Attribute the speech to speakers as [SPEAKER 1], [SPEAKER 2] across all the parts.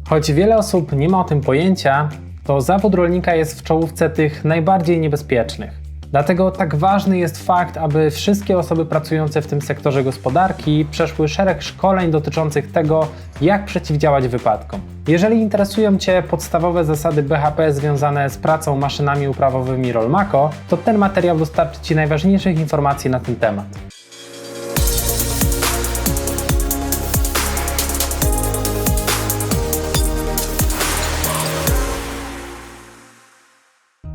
[SPEAKER 1] Choć wiele osób nie ma o tym pojęcia, to zawód rolnika jest w czołówce tych najbardziej niebezpiecznych. Dlatego tak ważny jest fakt, aby wszystkie osoby pracujące w tym sektorze gospodarki przeszły szereg szkoleń dotyczących tego, jak przeciwdziałać wypadkom. Jeżeli interesują Cię podstawowe zasady BHP związane z pracą maszynami uprawowymi Rolmako, to ten materiał dostarczy Ci najważniejszych informacji na ten temat.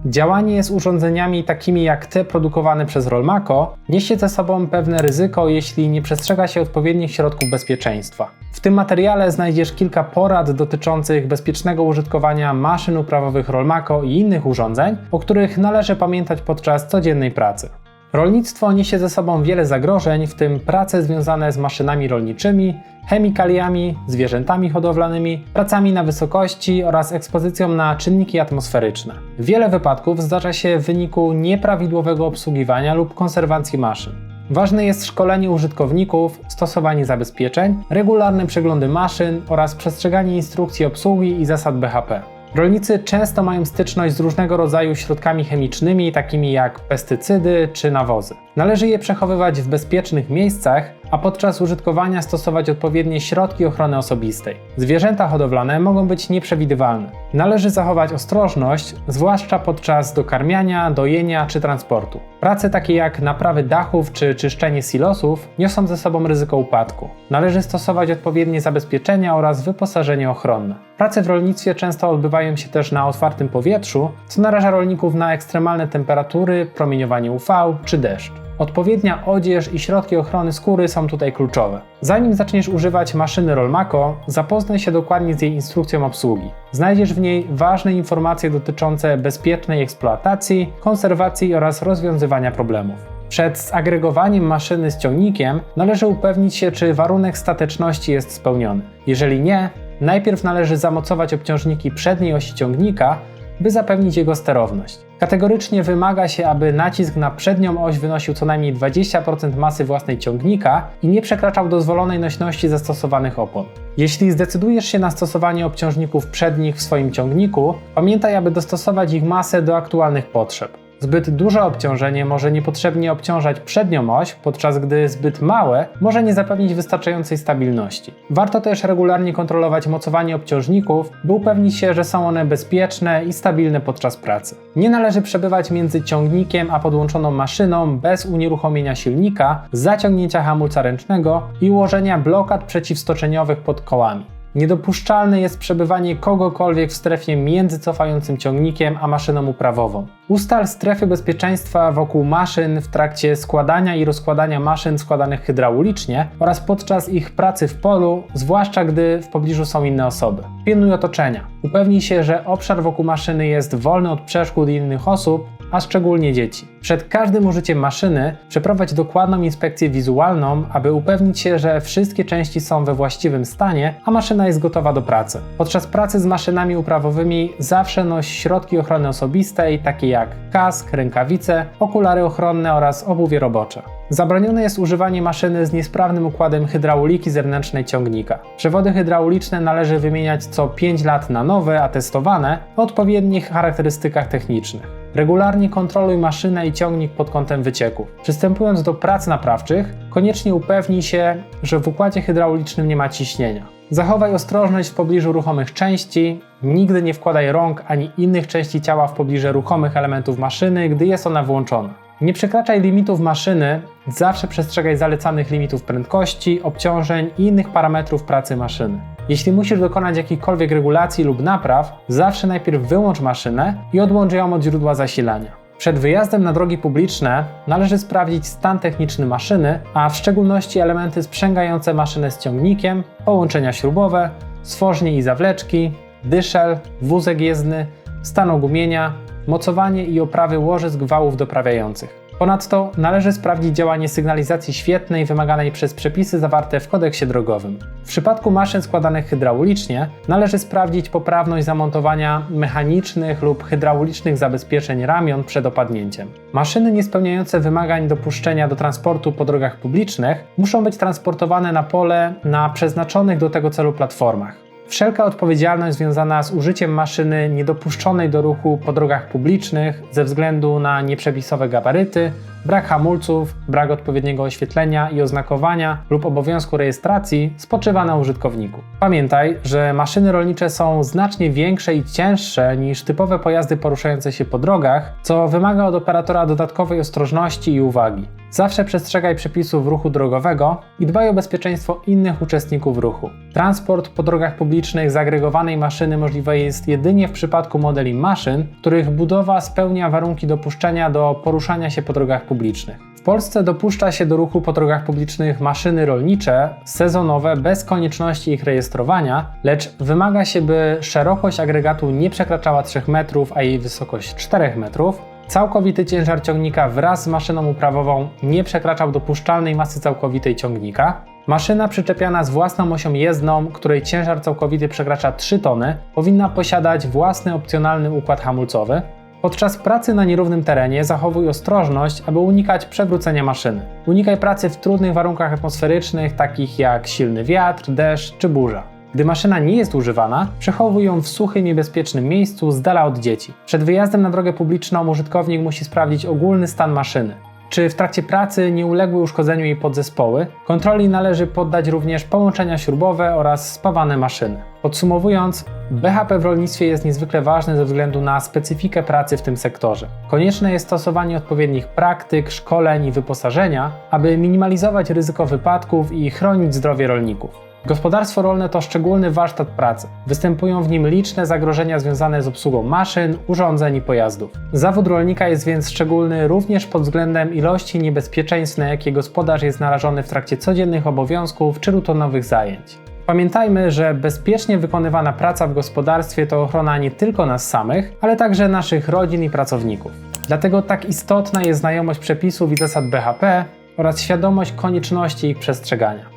[SPEAKER 1] Działanie z urządzeniami takimi jak te produkowane przez Rolmako niesie ze sobą pewne ryzyko, jeśli nie przestrzega się odpowiednich środków bezpieczeństwa. W tym materiale znajdziesz kilka porad dotyczących bezpiecznego użytkowania maszyn uprawowych Rolmako i innych urządzeń, o których należy pamiętać podczas codziennej pracy. Rolnictwo niesie ze sobą wiele zagrożeń, w tym prace związane z maszynami rolniczymi, chemikaliami, zwierzętami hodowlanymi, pracami na wysokości oraz ekspozycją na czynniki atmosferyczne. Wiele wypadków zdarza się w wyniku nieprawidłowego obsługiwania lub konserwacji maszyn. Ważne jest szkolenie użytkowników, stosowanie zabezpieczeń, regularne przeglądy maszyn oraz przestrzeganie instrukcji obsługi i zasad BHP. Rolnicy często mają styczność z różnego rodzaju środkami chemicznymi, takimi jak pestycydy czy nawozy. Należy je przechowywać w bezpiecznych miejscach, a podczas użytkowania stosować odpowiednie środki ochrony osobistej. Zwierzęta hodowlane mogą być nieprzewidywalne. Należy zachować ostrożność, zwłaszcza podczas dokarmiania, dojenia czy transportu. Prace takie jak naprawy dachów czy czyszczenie silosów niosą ze sobą ryzyko upadku. Należy stosować odpowiednie zabezpieczenia oraz wyposażenie ochronne. Prace w rolnictwie często odbywają się też na otwartym powietrzu, co naraża rolników na ekstremalne temperatury, promieniowanie UV czy deszcz. Odpowiednia odzież i środki ochrony skóry są tutaj kluczowe. Zanim zaczniesz używać maszyny Rolmako, zapoznaj się dokładnie z jej instrukcją obsługi. Znajdziesz w niej ważne informacje dotyczące bezpiecznej eksploatacji, konserwacji oraz rozwiązywania problemów. Przed zagregowaniem maszyny z ciągnikiem należy upewnić się, czy warunek stateczności jest spełniony. Jeżeli nie, najpierw należy zamocować obciążniki przedniej osi ciągnika, by zapewnić jego sterowność. Kategorycznie wymaga się, aby nacisk na przednią oś wynosił co najmniej 20% masy własnej ciągnika i nie przekraczał dozwolonej nośności zastosowanych opon. Jeśli zdecydujesz się na stosowanie obciążników przednich w swoim ciągniku, pamiętaj, aby dostosować ich masę do aktualnych potrzeb. Zbyt duże obciążenie może niepotrzebnie obciążać przednią oś, podczas gdy zbyt małe może nie zapewnić wystarczającej stabilności. Warto też regularnie kontrolować mocowanie obciążników, by upewnić się, że są one bezpieczne i stabilne podczas pracy. Nie należy przebywać między ciągnikiem a podłączoną maszyną bez unieruchomienia silnika, zaciągnięcia hamulca ręcznego i ułożenia blokad przeciwstoczeniowych pod kołami. Niedopuszczalne jest przebywanie kogokolwiek w strefie między cofającym ciągnikiem a maszyną uprawową. Ustal strefy bezpieczeństwa wokół maszyn w trakcie składania i rozkładania maszyn składanych hydraulicznie oraz podczas ich pracy w polu, zwłaszcza gdy w pobliżu są inne osoby. Pilnuj otoczenia. Upewnij się, że obszar wokół maszyny jest wolny od przeszkód innych osób, a szczególnie dzieci. Przed każdym użyciem maszyny przeprowadź dokładną inspekcję wizualną, aby upewnić się, że wszystkie części są we właściwym stanie, a maszyna jest gotowa do pracy. Podczas pracy z maszynami uprawowymi zawsze noś środki ochrony osobistej, takie jak kask, rękawice, okulary ochronne oraz obuwie robocze. Zabronione jest używanie maszyny z niesprawnym układem hydrauliki zewnętrznej ciągnika. Przewody hydrauliczne należy wymieniać co 5 lat na nowe, a testowane o odpowiednich charakterystykach technicznych. Regularnie kontroluj maszynę i ciągnik pod kątem wycieków. Przystępując do prac naprawczych, koniecznie upewnij się, że w układzie hydraulicznym nie ma ciśnienia. Zachowaj ostrożność w pobliżu ruchomych części, nigdy nie wkładaj rąk ani innych części ciała w pobliżu ruchomych elementów maszyny, gdy jest ona włączona. Nie przekraczaj limitów maszyny, zawsze przestrzegaj zalecanych limitów prędkości, obciążeń i innych parametrów pracy maszyny. Jeśli musisz dokonać jakichkolwiek regulacji lub napraw, zawsze najpierw wyłącz maszynę i odłącz ją od źródła zasilania. Przed wyjazdem na drogi publiczne należy sprawdzić stan techniczny maszyny, a w szczególności elementy sprzęgające maszynę z ciągnikiem, połączenia śrubowe, stworznie i zawleczki, dyszel, wózek jezdny, stan ogumienia, mocowanie i oprawy łożysk wałów doprawiających. Ponadto należy sprawdzić działanie sygnalizacji świetnej wymaganej przez przepisy zawarte w kodeksie drogowym. W przypadku maszyn składanych hydraulicznie należy sprawdzić poprawność zamontowania mechanicznych lub hydraulicznych zabezpieczeń ramion przed opadnięciem. Maszyny niespełniające wymagań dopuszczenia do transportu po drogach publicznych muszą być transportowane na pole na przeznaczonych do tego celu platformach. Wszelka odpowiedzialność związana z użyciem maszyny niedopuszczonej do ruchu po drogach publicznych ze względu na nieprzepisowe gabaryty, brak hamulców, brak odpowiedniego oświetlenia i oznakowania lub obowiązku rejestracji spoczywa na użytkowniku. Pamiętaj, że maszyny rolnicze są znacznie większe i cięższe niż typowe pojazdy poruszające się po drogach, co wymaga od operatora dodatkowej ostrożności i uwagi. Zawsze przestrzegaj przepisów ruchu drogowego i dbaj o bezpieczeństwo innych uczestników ruchu. Transport po drogach publicznych zagregowanej maszyny możliwe jest jedynie w przypadku modeli maszyn, których budowa spełnia warunki dopuszczenia do poruszania się po drogach publicznych. W Polsce dopuszcza się do ruchu po drogach publicznych maszyny rolnicze sezonowe bez konieczności ich rejestrowania, lecz wymaga się, by szerokość agregatu nie przekraczała 3 metrów, a jej wysokość 4 metrów. Całkowity ciężar ciągnika wraz z maszyną uprawową nie przekraczał dopuszczalnej masy całkowitej ciągnika. Maszyna przyczepiana z własną osią jezdną, której ciężar całkowity przekracza 3 tony, powinna posiadać własny opcjonalny układ hamulcowy. Podczas pracy na nierównym terenie zachowuj ostrożność, aby unikać przewrócenia maszyny. Unikaj pracy w trudnych warunkach atmosferycznych, takich jak silny wiatr, deszcz czy burza. Gdy maszyna nie jest używana, przechowuj ją w suchym i bezpiecznym miejscu z dala od dzieci. Przed wyjazdem na drogę publiczną użytkownik musi sprawdzić ogólny stan maszyny. Czy w trakcie pracy nie uległy uszkodzeniu jej podzespoły? Kontroli należy poddać również połączenia śrubowe oraz spawane maszyny. Podsumowując, BHP w rolnictwie jest niezwykle ważny ze względu na specyfikę pracy w tym sektorze. Konieczne jest stosowanie odpowiednich praktyk, szkoleń i wyposażenia, aby minimalizować ryzyko wypadków i chronić zdrowie rolników. Gospodarstwo rolne to szczególny warsztat pracy. Występują w nim liczne zagrożenia związane z obsługą maszyn, urządzeń i pojazdów. Zawód rolnika jest więc szczególny również pod względem ilości niebezpieczeństw, na jakie gospodarz jest narażony w trakcie codziennych obowiązków czy rutynowych zajęć. Pamiętajmy, że bezpiecznie wykonywana praca w gospodarstwie to ochrona nie tylko nas samych, ale także naszych rodzin i pracowników. Dlatego tak istotna jest znajomość przepisów i zasad BHP oraz świadomość konieczności ich przestrzegania.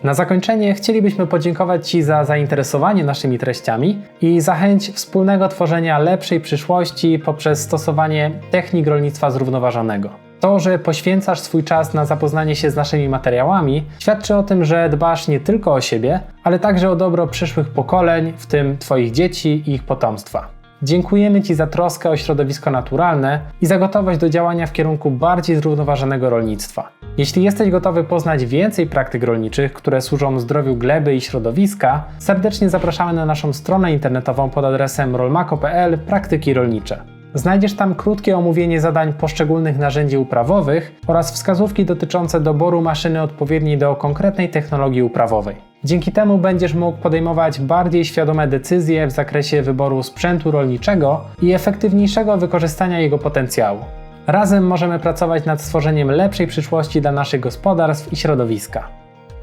[SPEAKER 1] Na zakończenie chcielibyśmy podziękować Ci za zainteresowanie naszymi treściami i za chęć wspólnego tworzenia lepszej przyszłości poprzez stosowanie technik rolnictwa zrównoważonego. To, że poświęcasz swój czas na zapoznanie się z naszymi materiałami, świadczy o tym, że dbasz nie tylko o siebie, ale także o dobro przyszłych pokoleń, w tym Twoich dzieci i ich potomstwa. Dziękujemy Ci za troskę o środowisko naturalne i za gotowość do działania w kierunku bardziej zrównoważonego rolnictwa. Jeśli jesteś gotowy poznać więcej praktyk rolniczych, które służą zdrowiu gleby i środowiska, serdecznie zapraszamy na naszą stronę internetową pod adresem rolmako.pl Praktyki rolnicze. Znajdziesz tam krótkie omówienie zadań poszczególnych narzędzi uprawowych oraz wskazówki dotyczące doboru maszyny odpowiedniej do konkretnej technologii uprawowej. Dzięki temu będziesz mógł podejmować bardziej świadome decyzje w zakresie wyboru sprzętu rolniczego i efektywniejszego wykorzystania jego potencjału. Razem możemy pracować nad stworzeniem lepszej przyszłości dla naszych gospodarstw i środowiska.